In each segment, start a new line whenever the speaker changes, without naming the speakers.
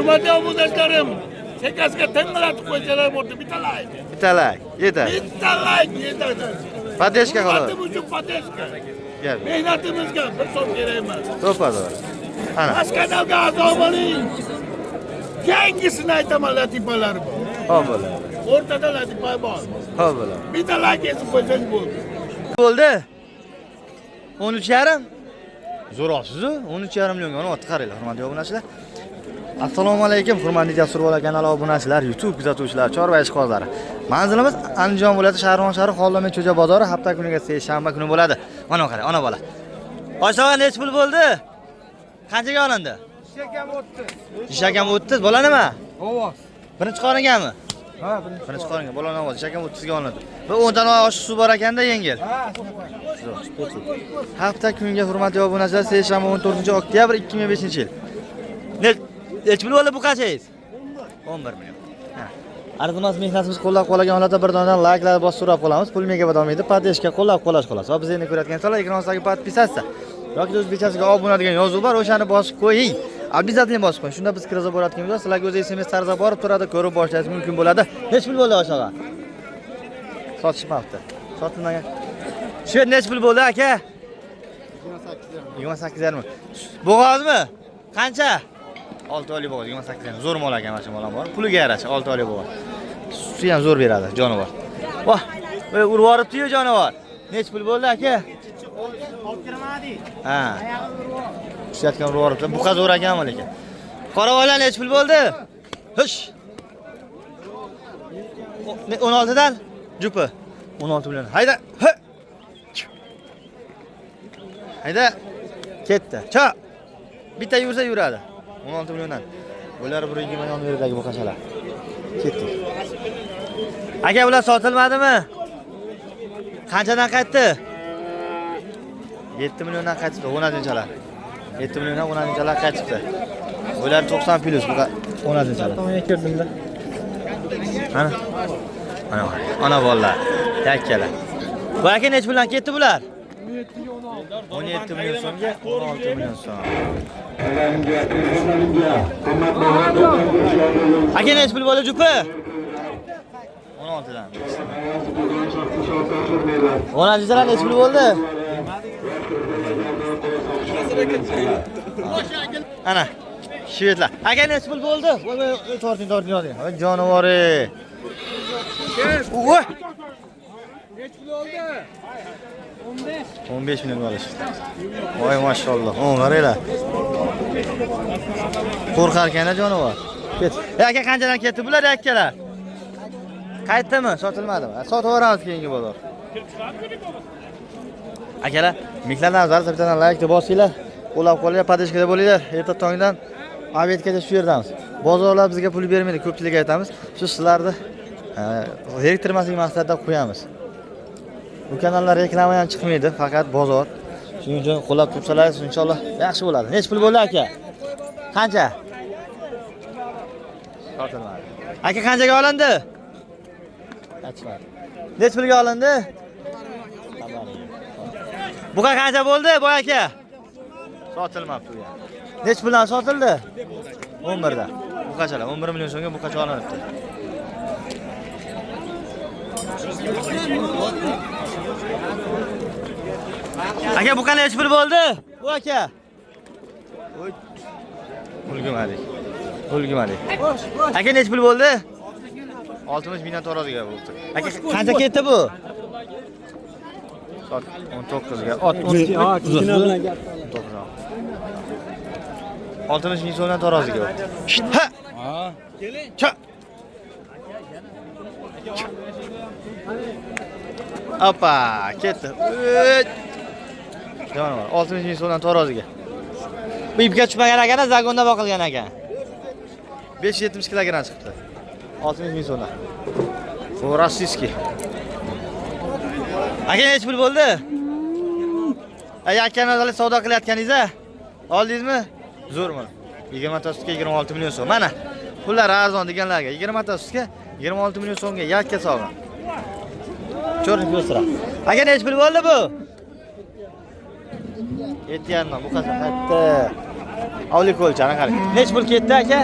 Hurmatli obunachilarim, chekasiga tinglatib qo'ysalar bo'ldi, bitta like.
Bitta like, yetadi.
Bitta like yetadi.
Padeshka qoladi.
Xizmatim uchun padeshka.
Gap.
Mehnatimizga bir so'm kerak emas.
To'padi. Ana.
Mas kanalga a'zo bo'ling. Yangisini aytaman latifalar bor.
Xo'p bo'ladi.
O'rtada latifa bor.
Xo'p bo'ladi.
Bitta like yetib qo'ysangiz bo'ldi.
Bo'ldi. 13,5. Zo'rsiz-ku. 13,5 millionga uni otib qaranglar, hurmatli obunachilar. Assalomu alaykum, hurmatli Jasur bola kanali obunachilar, YouTube kuzatuvchilar, chorva ishqozlari. Manzilimiz Andijon viloyati Sharg'on shahri Xollomen Cho'ja bozori, hafta kuniga seshanba kuni bo'ladi. Mana qarang, ona bola. Oshog'a nech pul bo'ldi? Qanchaga olindi? Shishakam 30. Bola nima?
Ovoz.
Birinchi qoringami?
Ha,
Birinchi qoringa bolani ovoz. Shishakam 30 ga olindi. Bir 10 dan oshib suv bor ekanda yengil. Hafta kuniga hurmatli obunachilar, seshanba 14-oktyabr 2005-yil. Nech pul bo'ldi bu qanchaysiz? 11 million. Arzimas mehnatimiz qo'llab-quvvatlagan holatda bir donadan like'lar bosib so'rab qolamiz. Pul menga bo'lmaydi, padeshka qo'llab-quvvatlash xolos. Va biz endi ko'rayotgan insonlar ekranimizdagi podpisatsiya yoki o'zbekchasiga obuna degan yozuv bor, o'shani bosib qo'ying. Обязательно bosib qo'ying. Shunda biz kirza bo'layotgan bo'lsa, sizlarga o'z SMS tarzida borib turadi, ko'rib boshlashingiz mumkin bo'ladi. Nech pul bo'ldi oshog'a? Sotishmabdi. Sotilmagan. Shu nech pul bo'ldi aka? 28,5. Bo'g'ozmi? Qancha? 6 oylik bo'g'oz 28,5. Zo'r mol ekan, mana molam bor. Puliga yarasha 6 oylik bo'g'oz. Suvi ham zo'r beradi, jonivor. Voh, bu urib yoribdi-yu jonivor. Nech pul bo'ldi aka?
Olib kirmadi.
Ha. Tushayotgan urib yoribdi. Bu qiz zo'r ekanmi lekin. Qoravoylar nech pul bo'ldi? Hush. 16 dan jupi. 16 million. Hayda. Hayda. Ketdi. Cha. Bitta yursa yuradi. 16 milliondan. Bular 120 million beridagi bu qashalar. Ketdi. Aka, ular sotilmadimi? Qanchadan qaytdi? 7 milliondan qaytibdi, 10-chalar. 7 milliondan 10-chalar qaytibdi. Bular 90 plus, bu 10-chalar.
To'g'ri kirdimda.
Ana. Ana bolalar, yakkalar. Bu aka nech puldan ketdi bular? 17 million so'mga 16 million so'm. Aka nech pul bo'ldi jupi? 16 dan. 10-chalar nech pul bo'ldi? Ana. Shvetlar. Aka nech pul bo'ldi? Voy, torting. Voy, jonivori. Voy.
Nech pul oldi?
15 million olish. Voy maşallah. Qaranglar. Qo'rqar ekan jonivor. Ket. Aka qanchadan ketdi bular yakkalar? Qaytdimi? Sotilmadimi? Sotib yuboramiz keyingi bozor. Akalar, mehlardan zarur bittadan like bosinglar. Qo'llab-quvvatlaylar, padeshkada bo'linglar. Erta tongdan obedgacha shu yerdamiz. Bozorlar bizga pul bermaydi, ko'pchilik aytamiz. Shu sizlarni zeriktirmaslik maqsadida qo'yamiz. Bu kanallar reklama ham chiqmaydi, faqat bozor. Shuning uchun qo'llab tursangiz inshaalloh yaxshi bo'ladi. Nech pul bo'ldi aka? Qancha? Sotilmadi. Aka qanchaga olindi? Aytmadi. Nech pulga olindi? Bu qancha bo'ldi, boy aka? Sotilmabdi u. Nech puldan sotildi? 11 dan. Bu qanchalar? 11 million so'mga bu qancha olinibdi? Aka, bu qancha nech pul bo'ldi? Bu aka. Ulgimadi. Aka nech pul bo'ldi? 60 million taroziga bo'ldi. Aka qancha ketdi bu? 19 ga. 60 ming so'mdan taroziga bo'ldi. Ha. Keling. Cha. Apa, ketdi. Jonivor 60 ming so'mdan taroziga. Bu ipga tushmagan ekan, zagonda boqilgan ekan. 570 kilogram chiqibdi. 60 ming so'mdan. Bu rossiyskiy. Aka nech pul bo'ldi? Akani hali savdo qilayotganingiz-a? Oldingizmi? Zo'rmi? 20 ta sutga 26 million so'm. Mana pullar arzon deganlarga 20 ta sutga 26 million so'mga yakka sog'in. Ko'ring ko'rsira. Aka nech pul bo'ldi bu? 7,5 bu qancha qaytdi? Avlik o'lchani qarang. Nech pul ketdi aka?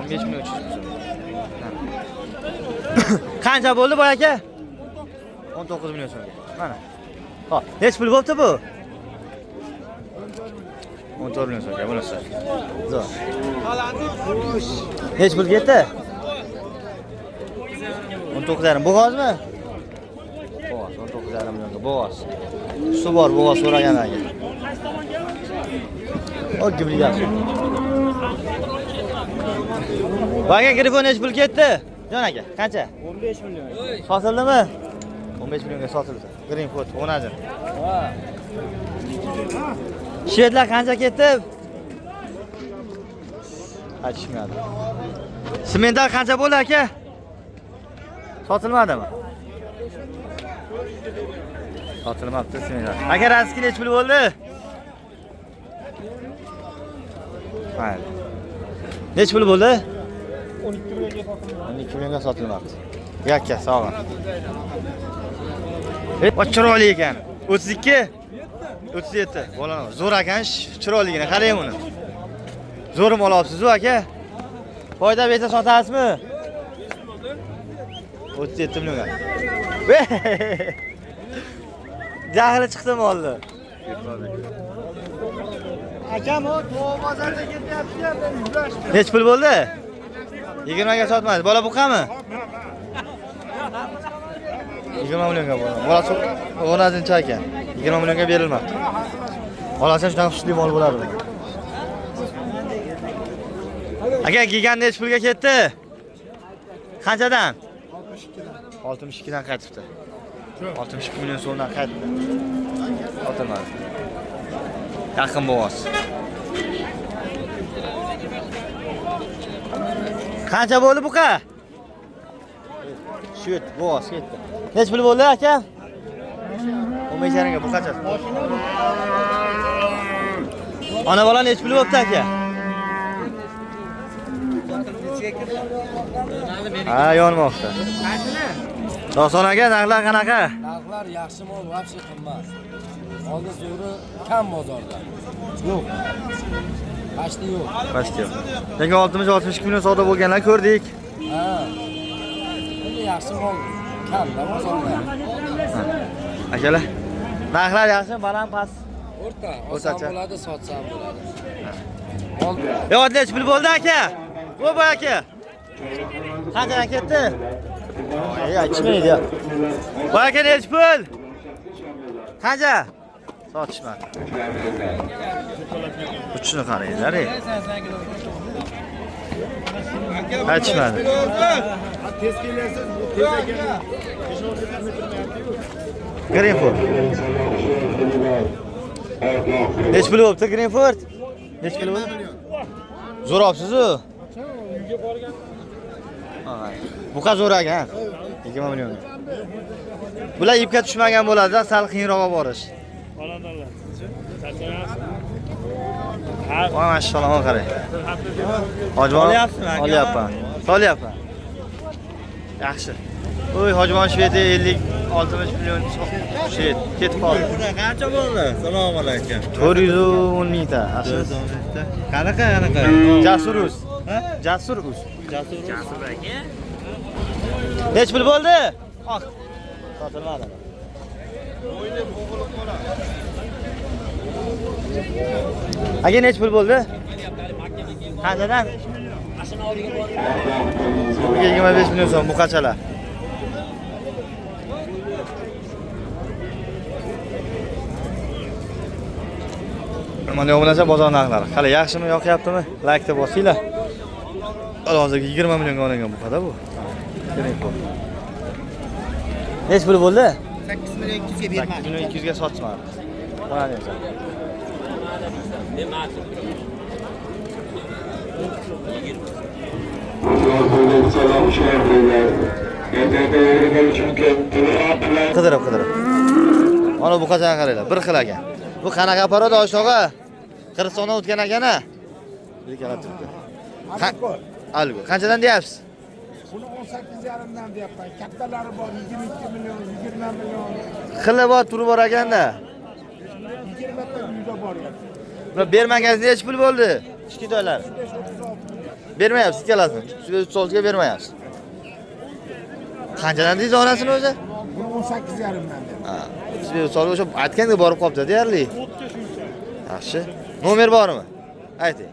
5300 so'm. Qancha bo'ldi boy aka? 19 million so'm. Mana. Hop, nech pul bo'pti bu? 14 million so'mga bunisi. Zo'r. Nech pul ketdi? 19,5. Bo'g'ozmi? Bo'g'oz, 19,5 millionga bo'g'oz. Suv bor, bo'g'oz so'ragan aka. O gibilyapti. Aka telefon nech pul ketdi? Jon aka, qancha?
15 million.
Sotildimi? 15 millionga sotildi. Greenford 10 ajin.
Ha.
Shvedlar qancha ketdi? Aytishmadi. Sementlar qancha bo'ldi aka? Sotilmadimi? Sotilmabdi sementlar. Aka raski nech pul bo'ldi? Mayli. Nech pul bo'ldi?
12 millionga sotildi.
12 millionga sotilmabdi. Yakka sog'in. Va chiroyli ekan. 32 37 bo'ladi. Zo'r ekan, chiroyligini qarang uni. Zo'rim olibsiz-ku aka. Foyda bersa sotasizmi? 37 millionga. Jahli chiqdi molni.
Akam o to'g'ri bozorda ketyapti-ya, men yurashdim.
Nech pul bo'ldi? 20 ga sotmadi. Bola buqami? 20 millionga bo'ldi. Bolasi 10 ekan. 20 millionga berilmabdi. Olasa shundan xushli mol bo'ladi. Aka, gigant nech pulga ketdi? Qanchadan? 62 dan qaytibdi. 62 million so'mdan qaytdi. Sotilmadi. Yaqin bo'g'oz. Qancha bo'ldi buqa? Shut, bo'g'oz ketdi. Nech pul bo'ldi aka? 15 ga buqacha. Ona bola nech pul bo'pti aka? Ha, yonmoqda. Do'ston aka, narxlar qanaqa?
Narxlar yaxshi mol, vobshe qimmat. Hozir zo'ri kam bozorda. Yo'q. Pashti yo'q.
Pashti yo'q. Lekin 60-62 million savdo bo'lganlar ko'rdik.
Ha. Endi yaxshi mol kamda bozorda.
Akalar, narxlar yaxshi, baland past.
O'rta,
O'rtacha.
oson bo'ladi, sotsam bo'ladi. Mol
Yo'q, nech pul bo'ldi aka? Bu boy aka. Qanchadan ketdi? Ey, aytmaydi. Boy aka nech pul? Qancha? Sotishmadi. Uchini qaranglar. Aytishmadi.
Tez kelersiz, bu tez ekan. 5-6 metrni
Greenford. Nech pul bo'pti Greenford? Nech pul bo'ldi? Zo'r olibsiz-ku.
Uyga borgan.
Buqa zo'r ekan. 20 million. Bular ipga tushmagan bo'ladi-da, sal qiyinroq olib borish.
Xonadonlar. Charchayapsiz.
Voy mashallah, qarang. Hojibon olyapman. Solyapman. Yaxshi. Oy, Hojibon Shvedi 50-60 million shvet ketib qoldi.
Qancha bo'ldi? Assalomu alaykum.
410 mingta.
Qanaqa?
Jasurus.
Ha?
Jasurus.
Jasur aka.
Nech pul bo'ldi? Oq. Sotilmadi. Aka nech pul bo'ldi? Qanchadan? 25 million so'm buqachalar. Mana yo'qlasa bozor narxlari. Qani yaxshimi, yoqyaptimi? Like-da bosinglar. Hozir 20 millionga olingan buqada bu. Nech pul bo'ldi?
8 million 200 ga bermadi.
8 million 200 ga sotishmadi. Mana deysan. Qidirib. Mana bu qachon qaranglar, bir xil ekan. Bu qanaqa parada oshog'a? Qirg'izistondan o'tgan ekan-a? Bekala turibdi. Algo. Qanchadan deyapsiz?
Buni 18,5 dan deyapman. Kattalari bor 22 million, 20 million.
Xili bor, turi bor ekanda.
20 ta uyda bor.
Buni bermagansiz nech pul bo'ldi? Kichik to'ylar. Bermayapsiz ikkalasini. 36 ga bermayapsiz. Qanchadan deysiz onasini o'zi?
Buni 18,5dan deyapman.
Ha. 36 o'sha aytganga borib qolibdi deyarli. Yaxshi. Nomer bormi? Ayting.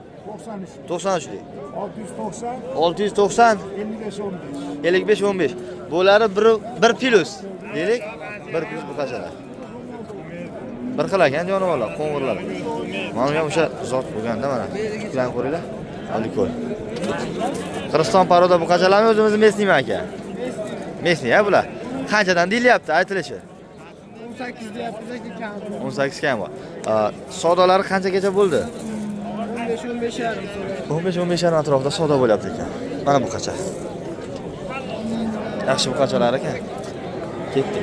93
93 deng.
690
690
55 15.
55 15. Bo'lari 1 plus. Deylik. 1 plus bu qanchalar? Bir xil ekan jonivorlar, qo'ng'irlar. Mana ham o'sha zot bo'lganda mana. Bilan ko'ringlar. Alikol. Qirg'iziston paroda bu qanchalarmi o'zimizni Mesnimi aka? Mesni ya bular. Qanchadan deyilyapti aytilishi?
18 deyapmiz aka kam.
18 kam bor. Savdolari qanchagacha bo'ldi?
15 yarim.
15 atrofida savdo bo'lyapti ekan. Mana bu qacha. Yaxshi bu qachalar ekan. Ketdi.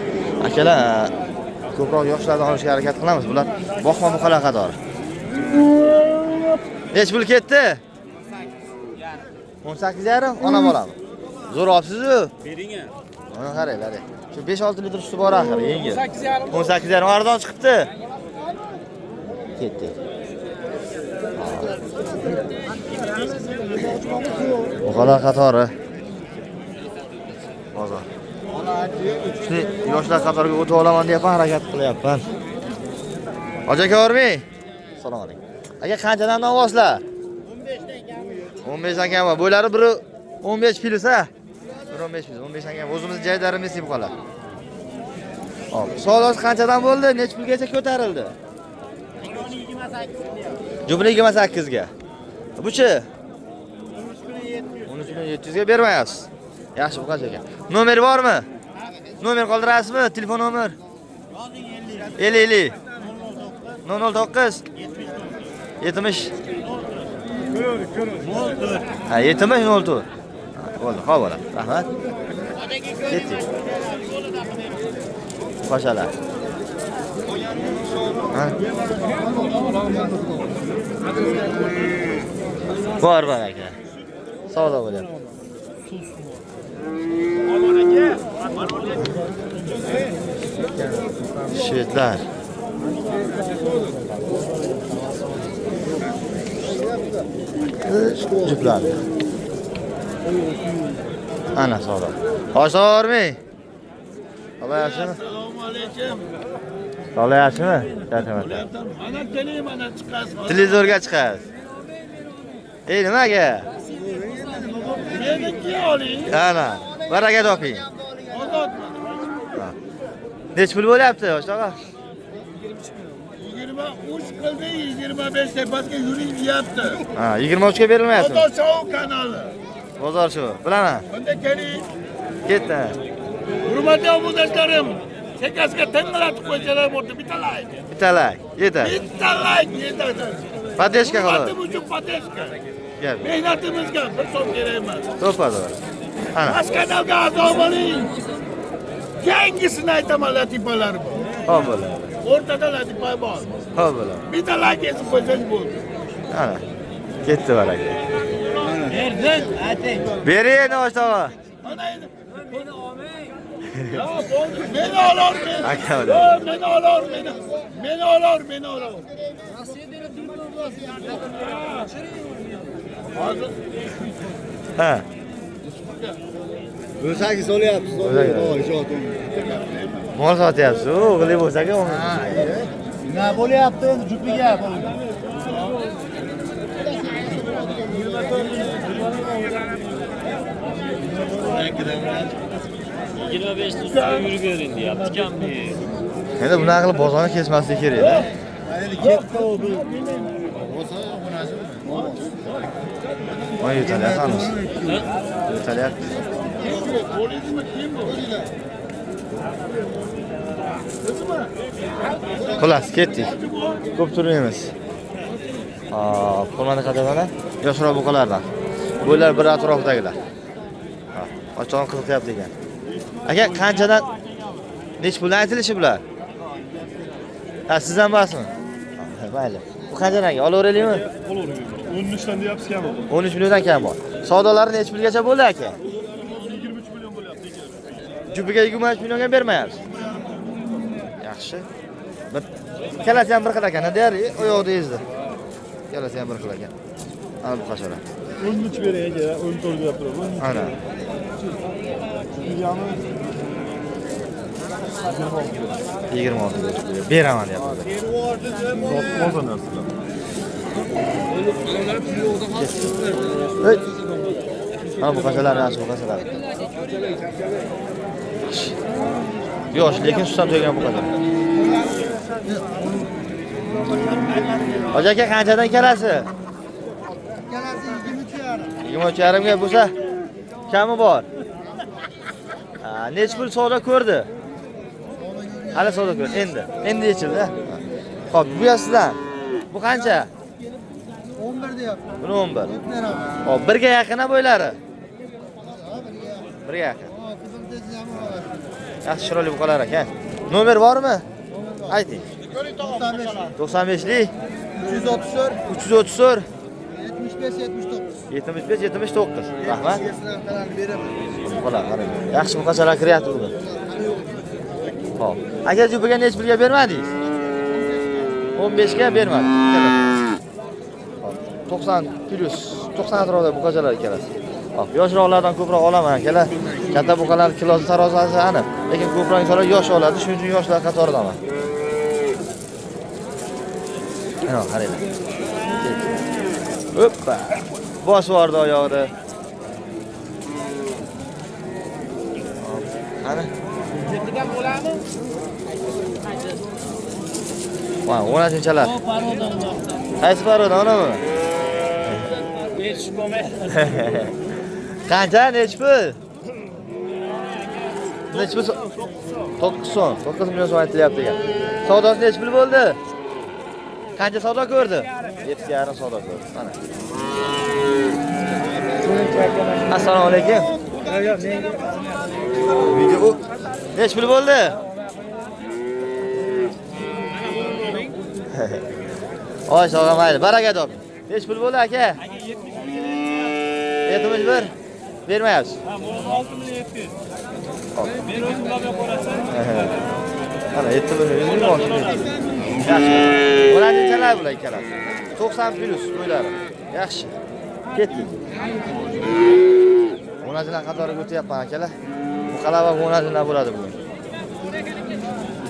Akalar, ko'proq yoshlardan olishga harakat qilamiz. Bular boqma buqalar qatori. Nech pul ketdi? 18 yarim. Ona bolami. Zo'r olibsiz-ku?
Bering-a.
Mana qaranglar. Shu 5-6 litr suti bor axir, yengil.
18,5.
18 yarim arzon chiqibdi. Ketdi. Buqalar qatori. Bozor. Shuni yoshlar qatoriga o'tib olaman deyapman, harakat qilyapman. Aka bormi? Assalomu alaykum. Aka qanchadan novvoslar? 15 dan kam. Bo'ylari biri 15 plus ha? 15 plus, 15 dan kam. O'zimizni joylarimiz deb qoladi. Hop, savdosi qanchadan bo'ldi? Nech pulgacha ko'tarildi? Jumla 28 ga. Buchi? 13,700 ga bermayapsiz. Yaxshi bu qancha ekan? Nomer bormi? Nomer qoldirasizmi? Telefon nomer? 50 009 70 Ha, 70 04. Bo'ldi, xo'p bo'ladi. Rahmat. Ketdik. Qo'shalar. Ha? Bor aka. Savdo bo'lyapti. Shvedlar. Juplar. Ana savdo. Oshormi? Baba yaxshimi? Assalomu yaxshimi? Rahmat.
Ana keling, mana chiqasiz.
Televizorga chiqasiz. Nimaga?
Meniki oling.
Ana, baraka toping.
Ozodman.
Nech pul bo'lyapti, yoshlar?
23 qildi, 25 tepasiga yuring deyapti.
Ha, 23 ga berilmayapti.
Bozor show kanali.
Bozor shu. Bilaman.
Bunda keling.
Ketdi.
Hurmatli omuzlashlarim, chekasiga tinglatib qo'ysalar bo'ldi, bitalay.
Bitalay. Yetadi.
Bitalay yetadi.
Padeshka xolos.
Hurmatim uchun padeshka.
Gap.
Mehnatimizga bir so'm kerak emas.
To'padi. Ana.
Mas kanalga a'zo bo'ling. Yangisini aytaman latifalar bor.
Xo'p bo'ladi.
O'rtada latifa bor.
Xo'p bo'ladi.
Bitalay kesib qo'ysangiz bo'ldi.
Ana. Ketdi baraka.
Berding, ayting.
Bering, yoshlar.
Mana endi. Meni olmang. Ya, bo'ldi. Meni olor, meni.
Aka,
Yo, meni olor, meni. Meni olor, meni olor. Hozir
Ha.
O'zagi solyapsiz.
Mol sotyapsiz. O'g'li bo'lsa-ku.
Nima bo'lyapti endi jupiga?
Endi bunaqa qilib bozorni kesmaslik kerak-da.
Endi ketdi u.
Voy, yutalyapmiz. Yutalyapti. Xullas, ketdik. Ko'p turmaymiz. Qo'lmani qadamana yoshroq buqalardan. Bo'ylar bir atrofidagilar. Ochig'ini qiziqyapti ekan. Aka, qanchadan nech puldan aytilishi bular? Ha, sizdan emasmi? Mayli. Bu qanchadan aka? Olaveraylikmi?
13 dan deyapsiz kam.
13 milliondan kam bor. Savdolari nech pulgacha bo'ldi aka?
23 million bo'lyapti.
Jupiga 23 millionga bermayapsiz. Yaxshi. Kalasi ham bir xil ekan, deyari, oyoqda ezdi. Kalasi ham bir xil ekan. Ana bu qashalar.
13 vereyim ya. 14 yaptıralım.
Ana.
Yağmur
26 lira. Beraman yapadi.
bozan aslında.
Hey. Mana bu qasalar yaxshi bu qasalar. Yo'q, lekin sutdan to'ygan bu qadar. Hoji aka qanchadan kelasiz?
Kelasi 23,5.
23,5 ga bo'lsa kami bor. Ha, necha pul savdo ko'rdi? Hali savdo ko'rdi. Endi yechildi. Xo'p, bu sizdan. Bu qancha?
11 deyapti.
Buni 11.
Beraman.
Xo'p, birga yaqina bo'ylari. Birga yaqin.
Qizim tezam bor.
Yaxshi chiroyli buqalar ekan. Nomer bormi? Ayting.
95
95lik
334
334
75 79.
75 79. Rahmat.
Beraman.
Buqalar qarang. Yaxshi buqachalar kiryapti bugun. Xo'p. Aka jupiga necha pulga bermadingiz? 15 ga bermadi. Hop. 90 plus 90 atrofida buqachalar keladi. Hop, yoshroqlardan ko'proq olaman akalar. Katta buqalar kilosi tarozasi aniq, lekin ko'proq insonlar yosh oladi, shuning uchun yoshlar qatoridaman. Ana, qaranglar. Hoppa. Bosh bordi oyog'ida. Ana. Voy, 10-chalar. Qaysi paroda, onami? Qancha, necha pul? Necha pul? 9 so'm. 9 million so'm aytilyapti ekan. Savdosi necha pul bo'ldi? Qancha savdo ko'rdi? 7,5 savdo ko'rdi. Mana. Assalomu alaykum. Video necha pul bo'ldi? Oy, sog'a mayli. Baraka top. Necha pul bo'ldi aka? 71. Bermayapsiz. Ha, buni 6 million 700. Men o'zim olib qo'rasan. Ana 7 million 600. Yaxshi. Bo'ladinchalar bular ikkalasi. 90 plus bo'ylari. Yaxshi. Ketdik. Bo'lazilar qatoriga o'tyapman akalar. Bu qalaba bo'lazilar bo'ladi bugun.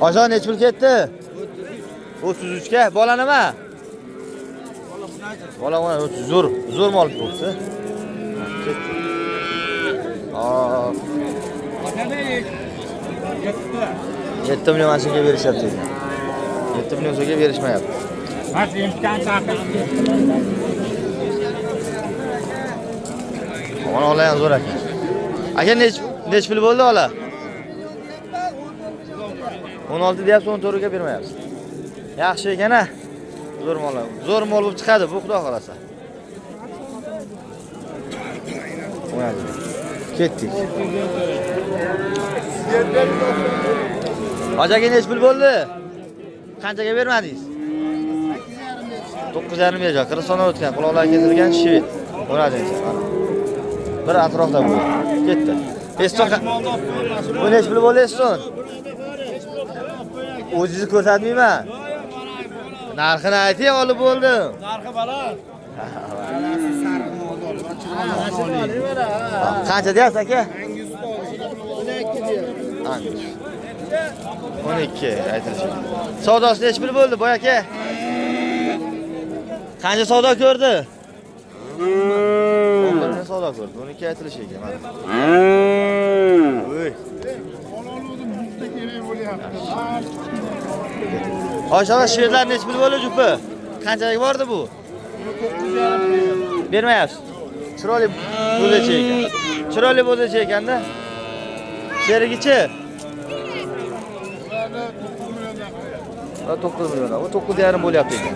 Ojon necha pul ketdi? 33 ga. Bola nima? Bola 30 zo'r mol bo'lsa. Hop. 7 million mashinaga berishyapti. 7 million so'mga berishmayapti.
Hadi imkon taqdim.
Ona ola ham zo'r ekan. Aka nech pul bo'ldi ola? 16 deyapsiz, 14 ga bermayapsiz. Yaxshi ekan-a. Zo'r mol bo'lib chiqadi bu, xudo xolasa. Ketdik. Hojaga nech pul bo'ldi? Qanchaga bermadingiz? 9,5 million. Qirg'izistondan o'tgan, quloqlar kesilgan shved. O'radingiz. Bir atrofda bu. Ketdi. Eston. Bu nech pul bo'ldi Eston? O'zingizni ko'rsatmayman. Narxini ayting, olib bo'ldim.
Narxi baland.
Qancha deyapsiz aka? 12 aytilishi. Savdosi nech pul bo'ldi boy aka? Qancha savdo ko'rdi? 11 savdo ko'rdi. 12 aytilishi ekan mana. Voy. Oshava shvedlar nech pul bo'ldi jupi? Qanchaga bordi bu? 9,5. Bermayapsiz. Chiroyli bo'zachi ekan. Chiroyli bo'zachi ekanda. Sherigichi? 9 million. U 9,5 bo'lyapti ekan.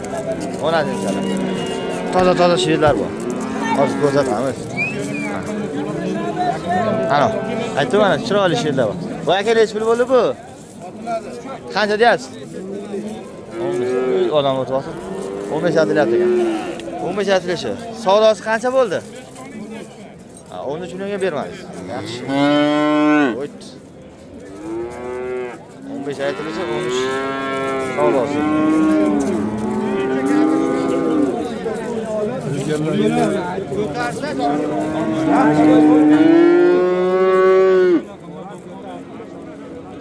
10-chalar. Toza shvedlar bor. Hozir ko'rsatamiz. Ana, aytdim mana chiroyli shvedlar bor. Bu aka nech pul bo'ldi bu? Qancha deyapsiz? 15. Odam o'tyapti. 15 aytilyapti ekan. 15 aytilishi. Savdosi qancha bo'ldi? 13 millionga bermadingiz. Yaxshi. O't. 15 aytilishi, 13 savdosi.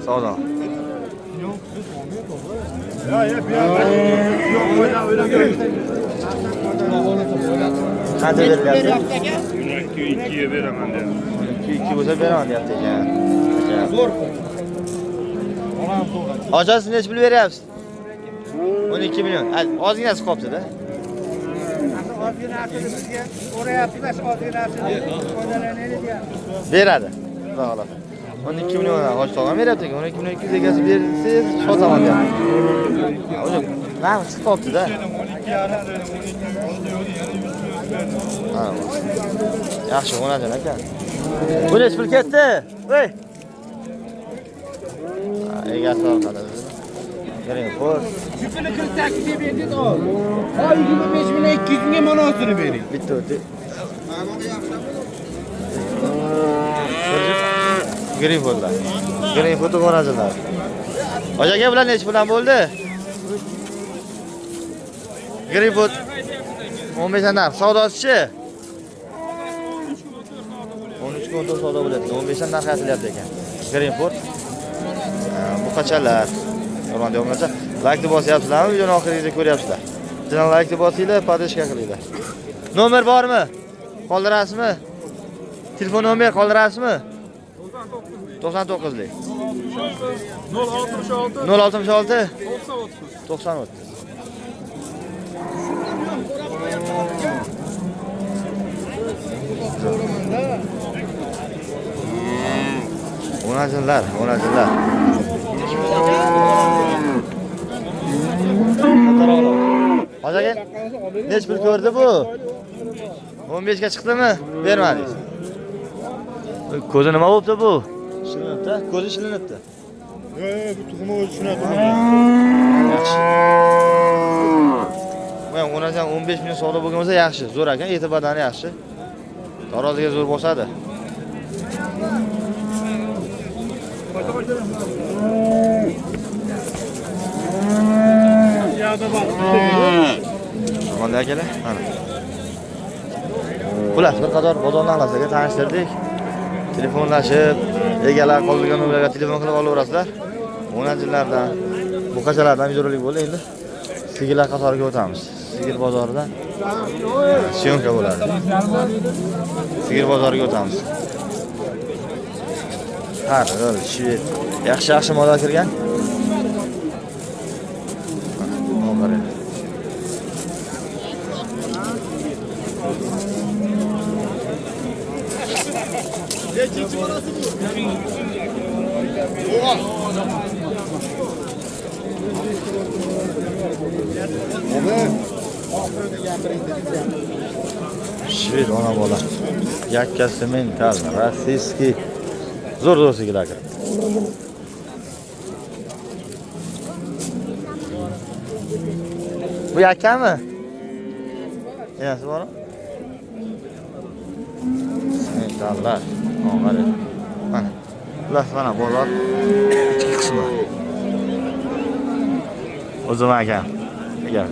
Savdo. Qancha berilyapti?
2'ye veremem de.
2 bo'lsa beraman deyapti ekan. Zo'r. Ochasiz necha pul beryapsiz? 12 million. Ozginasi qolibdi-da.
Ozginasini bizga so'rayaptilar, ozginasini foydalanaylik deya.
Beradi. Xudo xolasa. 12 million och tog'am beryapti ekan. 12 million 200 egasi bersangiz sotaman deyapti. O'zi nima chiqib qolibdi-da. Ha. Yaxshi o'najon aka. Bu necha pul ketdi? Voy. Egasi orqada. Qarang, xo'p.
Shuni 48 ga berdik ol. Hoy 25 million 200 mingga monosini bering.
Bitta o'tdi. Green bo'ldi. Green foto qo'razilar. Ojaga bilan necha puldan bo'ldi? Green foto 15 dan savdosi-chi? 13 kun o'tib savdo bo'ladi. 15 dan narx aytilyapti ekan. Green foto. Bu qachalar. O'rmonda bo'lmasa, like bosyapsizlarmi? Videoni oxirigacha ko'ryapsizlar. Channel like bosinglar, podpishka qilinglar. Nomer bormi? Qoldirasizmi? Telefon nomer qoldirasizmi? 99lik. 066 90 O'najinlar. Hojaga necha pul ko'rdi bu? 15 ga chiqdimi? Bermadingiz. Ko'zi nima bo'libdi bu? Shilinibdi, ko'zi shilinibdi.
Yo'q, bu tuxumi o'zi tushunadi.
Yaxshi. Men o'nasan 15 million savdo bo'lgan bo'lsa yaxshi, zo'r ekan, e'tibordan yaxshi. Taroziga zo'r bosadi. Mana akalar, mana. Bular bir qator bozorlarga tanishtirdik. Telefonlashib, egalar qoldirgan nomerlarga telefon qilib olaverasizlar. O'najinlardan, buqachalardan videorolik bo'ldi endi. Sigirlar qatoriga o'tamiz. Sigir bozoridan syomka bo'ladi. Sigir bozoriga o'tamiz. Har xil shved. Yaxshi model kirgan. Nomeri. Shved ona bola. Yakkasi mental, rossiyskiy. Zo'r sigirlar. Bu yakkami? Yanasi bormi? Mentallar. Mana. Mana bozor ichki qismi. O'zim akam. Egar.